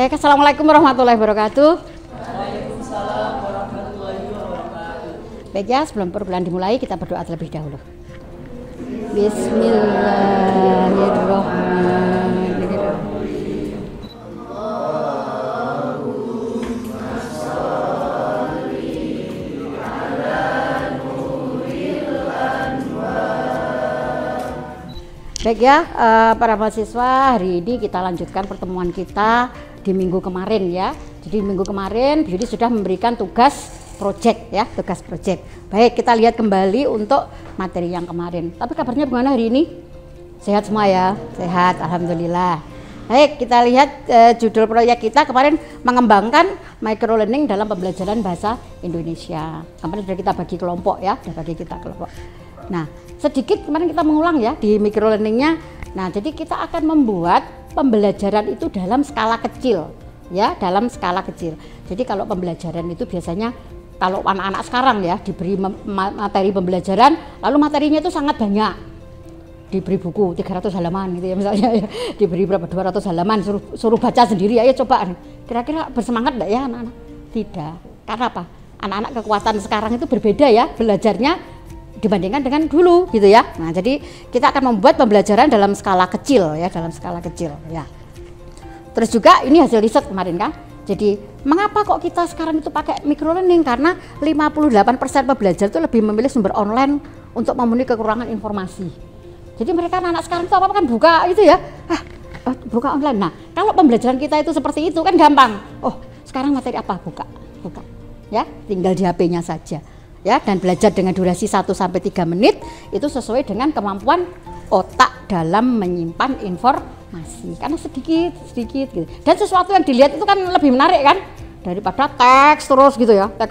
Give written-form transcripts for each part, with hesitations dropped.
Assalamualaikum warahmatullahi wabarakatuh. Waalaikumsalam warahmatullahi wabarakatuh. Baik ya, sebelum perkuliahan dimulai kita berdoa terlebih dahulu. Bismillahirrahmanirrahim. Baik ya, para mahasiswa, hari ini kita lanjutkan pertemuan kita di minggu kemarin ya. Jadi minggu kemarin Beauty sudah memberikan tugas project ya, tugas project. Baik, kita lihat kembali untuk materi yang kemarin. Tapi kabarnya bagaimana hari ini? Sehat semua ya? Sehat, alhamdulillah. Baik, kita lihat judul proyek kita kemarin mengembangkan micro learning dalam pembelajaran bahasa Indonesia. Kemarin sudah kita bagi kelompok ya, sudah bagi kita kelompok. Nah, sedikit kemarin kita mengulang ya di micro learningnya. Nah, jadi kita akan membuat pembelajaran itu dalam skala kecil ya, dalam skala kecil. Jadi kalau pembelajaran itu biasanya kalau anak-anak sekarang ya diberi materi pembelajaran, lalu materinya itu sangat banyak. Diberi buku 300 halaman gitu ya misalnya ya. Diberi berapa 200 halaman suruh baca sendiri, ayo coba. Kira-kira bersemangat enggak ya anak-anak? Tidak. Karena apa? Anak-anak kekuatan sekarang itu berbeda ya belajarnya dibandingkan dengan dulu gitu ya. Nah, jadi kita akan membuat pembelajaran dalam skala kecil ya, dalam skala kecil ya. Terus juga ini hasil riset kemarin kan. Jadi mengapa kok kita sekarang itu pakai micro learning? Karena 58% pembelajar itu lebih memilih sumber online untuk memenuhi kekurangan informasi. Jadi mereka anak sekarang itu apa kan buka itu ya. Buka online. Nah, kalau pembelajaran kita itu seperti itu kan gampang. Oh, sekarang materi apa? Buka. Ya, tinggal di HP-nya saja. Ya, dan belajar dengan durasi 1-3 menit itu sesuai dengan kemampuan otak dalam menyimpan informasi, karena sedikit gitu. Dan sesuatu yang dilihat itu kan lebih menarik kan daripada teks terus gitu ya, dan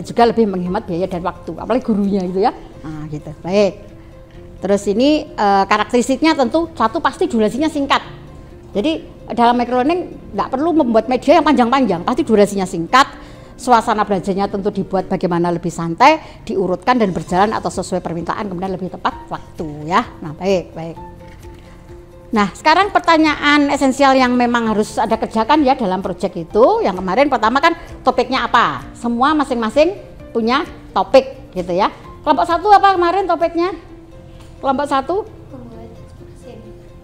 juga lebih menghemat biaya dan waktu, apalagi gurunya gitu ya. Nah gitu. Baik, terus ini karakteristiknya tentu satu, pasti durasinya singkat. Jadi dalam microlearning nggak perlu membuat media yang panjang-panjang, pasti durasinya singkat. Suasana belajarnya tentu dibuat bagaimana lebih santai, diurutkan dan berjalan atau sesuai permintaan, kemudian lebih tepat waktu ya. Nah, baik. Nah, sekarang pertanyaan esensial yang memang harus ada kerjakan ya dalam proyek itu. Yang kemarin pertama kan topiknya apa? Semua masing-masing punya topik gitu ya. Kelompok 1 apa kemarin topiknya? Kelompok 1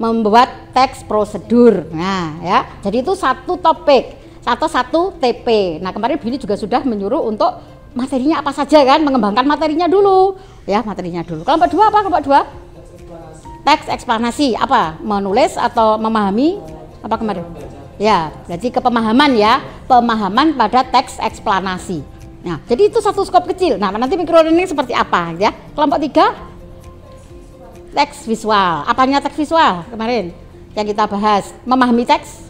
membuat teks prosedur. Nah, ya. Jadi itu satu topik atau satu TP. Nah, kemarin Billy juga sudah menyuruh untuk materinya apa saja kan, mengembangkan materinya dulu. Ya, materinya dulu. Kelompok 2 apa? Kelompok 2? Teks eksplanasi. Apa? Menulis atau memahami apa kemarin? Ya, berarti kepemahaman ya, pemahaman pada teks eksplanasi. Nah, jadi itu satu skop kecil. Nah, nanti micro learning seperti apa ya? Kelompok 3 teks visual. Apanya teks visual kemarin yang kita bahas? Memahami teks.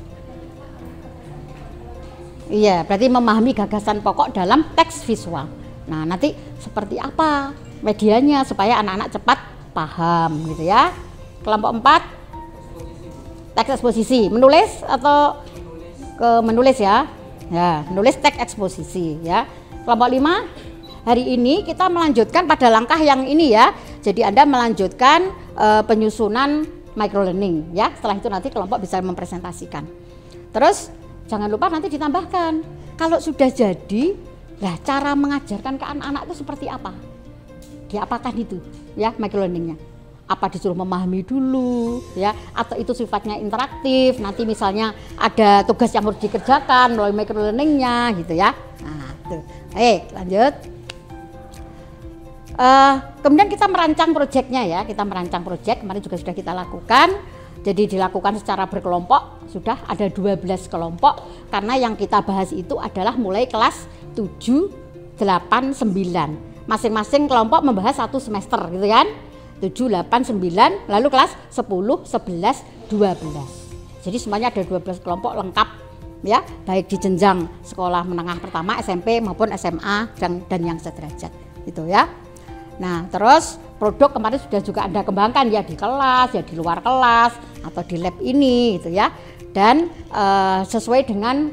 Iya, berarti memahami gagasan pokok dalam teks visual. Nah, nanti seperti apa medianya supaya anak-anak cepat paham gitu ya. Kelompok 4 teks eksposisi. Menulis atau menulis ya. Ya, menulis teks eksposisi ya. Kelompok 5 hari ini kita melanjutkan pada langkah yang ini ya. Jadi Anda melanjutkan penyusunan micro learning ya. Setelah itu nanti kelompok bisa mempresentasikan. Terus jangan lupa nanti ditambahkan, kalau sudah jadi, lah cara mengajarkan ke anak-anak itu seperti apa? Diapakan itu, ya micro learningnya? Apa disuruh memahami dulu, ya? Atau itu sifatnya interaktif? Nanti misalnya ada tugas yang harus dikerjakan melalui micro learningnya, gitu ya? Nah, tuh. Lanjut. Kemudian kita merancang proyeknya ya, kita merancang proyek kemarin juga sudah kita lakukan. Jadi dilakukan secara berkelompok, sudah ada 12 kelompok karena yang kita bahas itu adalah mulai kelas 7, 8, 9. Masing-masing kelompok membahas satu semester gitu kan. 7, 8, 9, lalu kelas 10, 11, 12. Jadi semuanya ada 12 kelompok lengkap ya, baik di jenjang sekolah menengah pertama, SMP maupun SMA dan yang sederajat gitu ya. Nah, terus produk kemarin sudah juga Anda kembangkan ya di kelas, ya di luar kelas atau di lab ini gitu ya. Dan sesuai dengan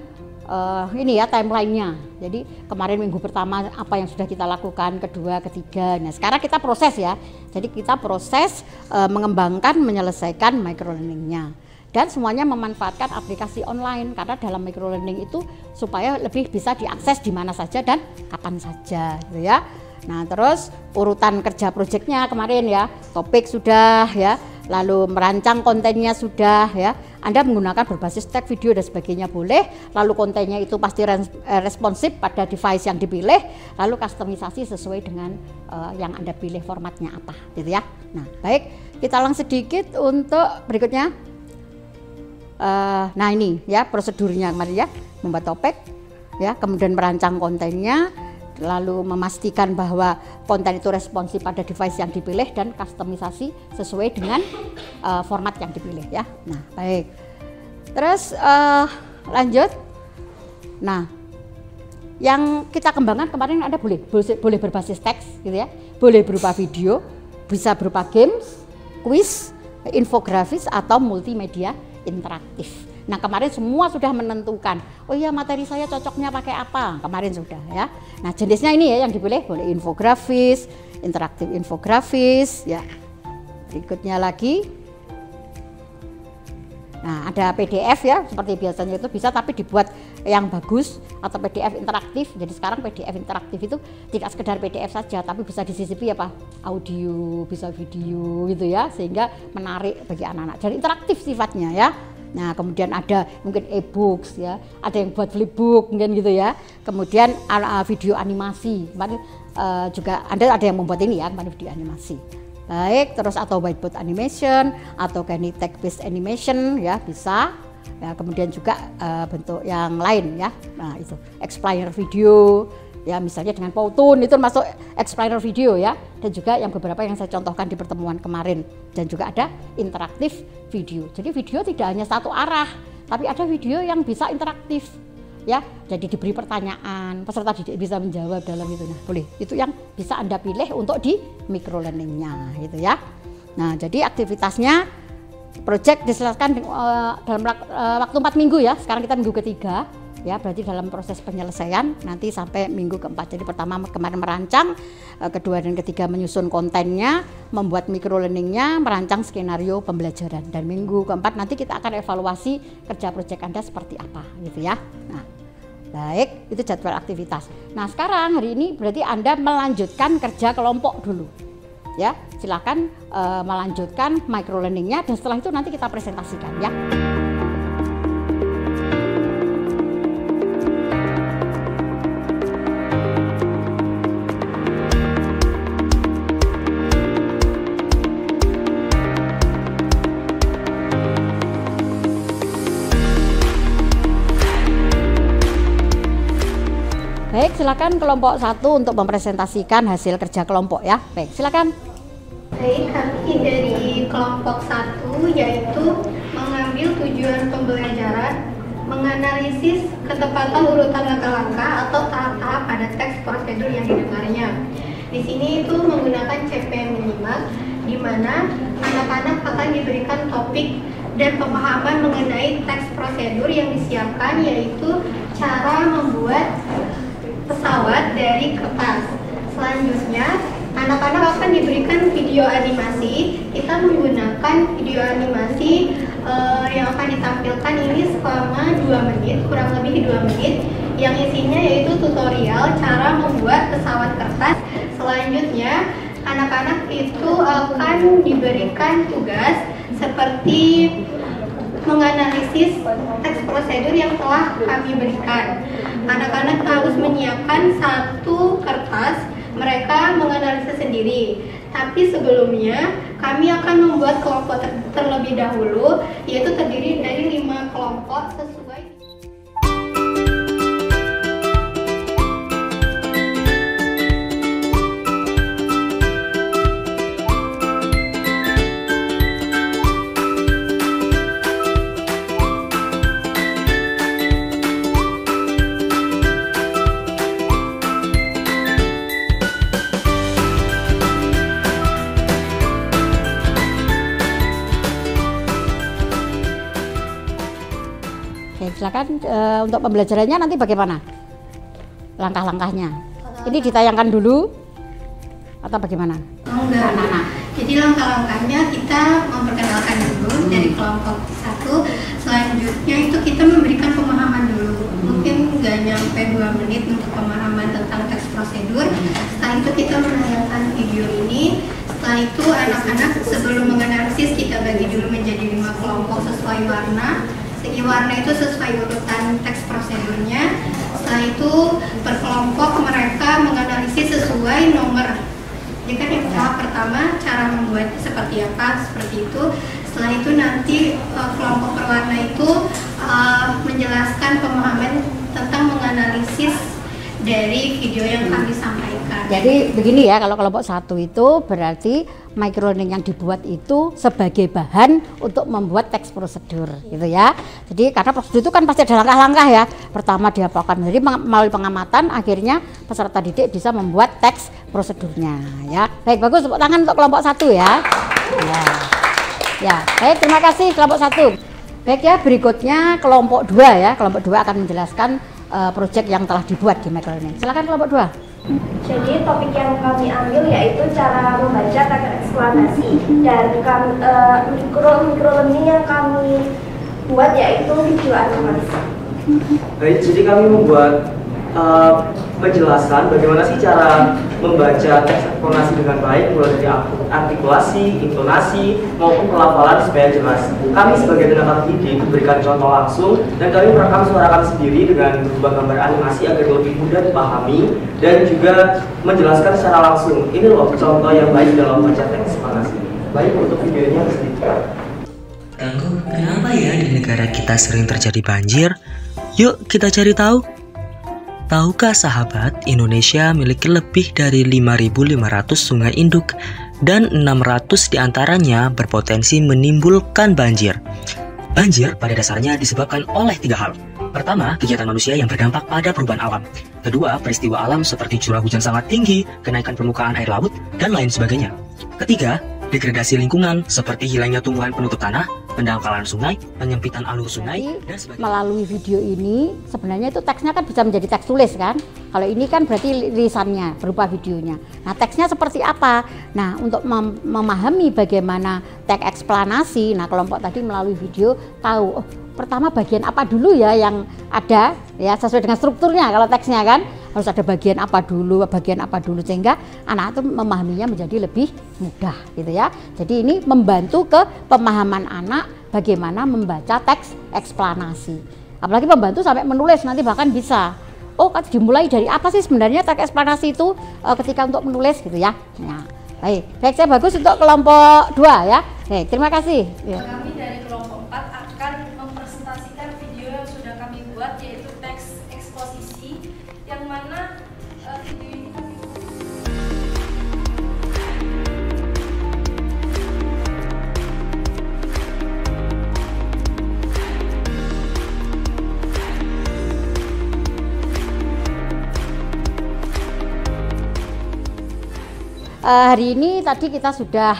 ini ya timelinenya. Jadi kemarin minggu pertama apa yang sudah kita lakukan, kedua, ketiga. Nah, sekarang kita proses ya. Jadi kita proses mengembangkan, menyelesaikan micro learningnya. dan semuanya memanfaatkan aplikasi online karena dalam microlearning itu supaya lebih bisa diakses di mana saja dan kapan saja gitu ya. Nah, terus urutan kerja proyeknya kemarin ya, topik sudah ya, lalu merancang kontennya sudah ya. Anda menggunakan berbasis teks, video dan sebagainya boleh, lalu kontennya itu pasti responsif pada device yang dipilih, lalu kustomisasi sesuai dengan yang Anda pilih formatnya apa gitu ya. Nah, baik, kita langsung sedikit untuk berikutnya. Nah ini ya prosedurnya kemarin ya, membuat topik ya, kemudian merancang kontennya, lalu memastikan bahwa konten itu responsif pada device yang dipilih dan kustomisasi sesuai dengan format yang dipilih ya. Nah, baik. Terus lanjut. Nah, yang kita kembangkan kemarin ada boleh berbasis teks gitu ya, boleh berupa video, bisa berupa games, quiz, infografis atau multimedia interaktif. Nah, kemarin semua sudah menentukan, oh iya materi saya cocoknya pakai apa, kemarin sudah ya. Nah, jenisnya ini ya yang dipilih, boleh infografis, interaktif infografis ya. Berikutnya lagi, nah ada PDF ya, seperti biasanya itu bisa tapi dibuat yang bagus, atau PDF interaktif. Jadi sekarang PDF interaktif itu tidak sekedar PDF saja, tapi bisa disisipi apa, audio, bisa video gitu ya, sehingga menarik bagi anak-anak. Jadi interaktif sifatnya ya. Nah, kemudian ada mungkin e-books ya, ada yang buat flipbook mungkin gitu ya. Kemudian video animasi, kemarin juga ada yang membuat ini ya, kemarin video animasi. Baik, terus atau whiteboard animation atau kayak text based animation ya bisa. Ya, kemudian juga bentuk yang lain ya. Nah, itu explainer video ya, misalnya dengan Powtoon itu masuk explainer video ya, dan juga yang beberapa yang saya contohkan di pertemuan kemarin, dan juga ada interaktif video. Jadi video tidak hanya satu arah, tapi ada video yang bisa interaktif ya. Jadi diberi pertanyaan, peserta didik bisa menjawab dalam itu. Nah, boleh. Itu yang bisa Anda pilih untuk di microlearning-nya gitu ya. Nah, jadi aktivitasnya project diselesaikan dalam waktu 4 minggu ya. Sekarang kita minggu ketiga ya, berarti dalam proses penyelesaian nanti sampai minggu keempat. Jadi pertama kemarin merancang, kedua dan ketiga menyusun kontennya, membuat microlearning-nya, merancang skenario pembelajaran, dan minggu keempat nanti kita akan evaluasi kerja proyek Anda seperti apa gitu ya. Nah, baik, itu jadwal aktivitas. Nah, sekarang hari ini berarti Anda melanjutkan kerja kelompok dulu ya. Silakan melanjutkan microlearning-nya, dan setelah itu nanti kita presentasikan ya. Baik, silakan kelompok 1 untuk mempresentasikan hasil kerja kelompok ya. Baik, silakan. Baik, kami dari kelompok 1 yaitu mengambil tujuan pembelajaran, menganalisis ketepatan urutan langkah-langkah atau tahap-tahap pada teks prosedur yang didengarnya. Di sini itu menggunakan CPM 5, di mana anak-anak akan diberikan topik dan pemahaman mengenai teks prosedur yang disiapkan, yaitu cara membuat pesawat dari kertas. Selanjutnya, anak-anak akan diberikan video animasi. Kita menggunakan video animasi yang akan ditampilkan ini selama 2 menit, kurang lebih 2 menit, yang isinya yaitu tutorial cara membuat pesawat kertas. Selanjutnya, anak-anak itu akan diberikan tugas seperti menganalisis teks prosedur yang telah kami berikan. Anak-anak harus menyiapkan 1 kertas, mereka menganalisis sendiri. Tapi sebelumnya kami akan membuat kelompok terlebih dahulu, yaitu terdiri dari 5 kelompok sesuai. Silakan untuk pembelajarannya nanti bagaimana langkah-langkahnya? Ini ditayangkan dulu atau bagaimana? Enggak, Jadi langkah-langkahnya kita memperkenalkan dulu dari kelompok 1. Selanjutnya itu kita memberikan pemahaman dulu. Mungkin nggak nyampe 2 menit untuk pemahaman tentang teks prosedur. Setelah itu kita menayangkan video ini. Setelah itu anak-anak sebelum menganalisis kita bagi dulu menjadi 5 kelompok sesuai warna. Segi warna itu sesuai urutan teks prosedurnya. Setelah itu per kelompok mereka menganalisis sesuai nomor. Jadi kan yang tahap pertama cara membuatnya seperti apa, seperti itu. Setelah itu nanti kelompok berwarna itu menjelaskan pemahaman tentang menganalisis dari video yang kami sampaikan. Jadi begini ya, kalau kelompok 1 itu berarti microlearning yang dibuat itu sebagai bahan untuk membuat teks prosedur gitu ya. Jadi karena prosedur itu kan pasti ada langkah-langkah ya. Pertama diapakan, jadi melalui pengamatan akhirnya peserta didik bisa membuat teks prosedurnya ya. Baik, bagus, tepuk tangan untuk kelompok 1 ya. Ya, baik, terima kasih kelompok 1. Baik ya, berikutnya kelompok 2 ya. Kelompok 2 akan menjelaskan proyek yang telah dibuat di microlearning. Silakan kelompok 2. Jadi topik yang kami ambil yaitu cara membaca teks eksplanasi, dan microlearning yang kami buat yaitu video animasi. Baik, jadi kami membuat penjelasan bagaimana sih cara membaca teks eksplanasi dengan baik, mulai dari artikulasi, intonasi, maupun pelafalan supaya jelas. Kami sebagai tenaga pendidik memberikan contoh langsung dan kami merekam suara kami sendiri dengan berubah gambar animasi agar lebih mudah dipahami dan juga menjelaskan secara langsung. Ini loh contoh yang baik dalam membaca teks eksplanasi. Baik, untuk videonya sedikit. Tangguh, kenapa ya di negara kita sering terjadi banjir? Yuk kita cari tahu. Tahukah sahabat, Indonesia memiliki lebih dari 5.500 sungai induk dan 600 diantaranya berpotensi menimbulkan banjir. Banjir pada dasarnya disebabkan oleh 3 hal. Pertama, kegiatan manusia yang berdampak pada perubahan alam. Kedua, peristiwa alam seperti curah hujan sangat tinggi, kenaikan permukaan air laut, dan lain sebagainya. Ketiga, degradasi lingkungan seperti hilangnya tumbuhan penutup tanah, pendangkalan sungai, penyempitan alur sungai, dan sebagainya. Melalui video ini sebenarnya itu teksnya kan bisa menjadi teks tulis kan. Kalau ini kan berarti lisannya berupa videonya. Nah, teksnya seperti apa? Nah, untuk memahami bagaimana teks eksplanasi, nah kelompok tadi melalui video tahu pertama bagian apa dulu ya yang ada ya sesuai dengan strukturnya. Kalau teksnya kan harus ada bagian apa dulu sehingga anak itu memahaminya menjadi lebih mudah gitu ya. Jadi ini membantu ke pemahaman anak bagaimana membaca teks eksplanasi. Apalagi membantu sampai menulis nanti bahkan bisa. Oh, dimulai dari apa sih sebenarnya teks eksplanasi itu ketika untuk menulis gitu ya. Nah, baik, saya bagus untuk kelompok 2 ya. Baik, terima kasih. Ya. Kami dari kelompok 4 akan mempresentasikan video yang sudah kami buat yaitu teks eksposisi yang mana video ini kami hari ini tadi kita sudah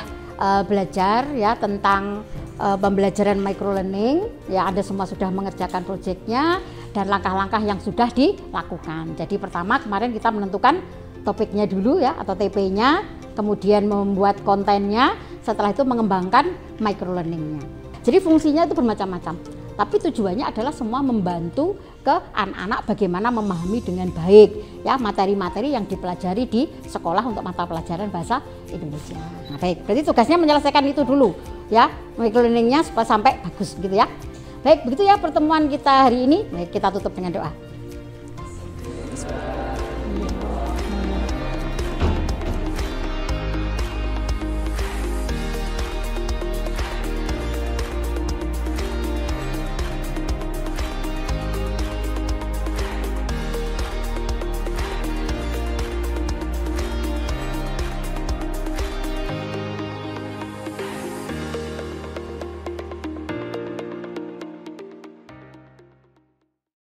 belajar ya tentang pembelajaran microlearning ya, Anda semua sudah mengerjakan proyeknya dan langkah-langkah yang sudah dilakukan. Jadi pertama kemarin kita menentukan topiknya dulu ya atau TP-nya, kemudian membuat kontennya, setelah itu mengembangkan microlearningnya. Jadi fungsinya itu bermacam-macam, tapi tujuannya adalah semua membantu ke anak-anak bagaimana memahami dengan baik ya materi-materi yang dipelajari di sekolah untuk mata pelajaran bahasa Indonesia. Nah, baik, berarti tugasnya menyelesaikan itu dulu ya, microlearningnya supaya sampai bagus gitu ya. Baik, begitu ya pertemuan kita hari ini. Baik, kita tutup dengan doa.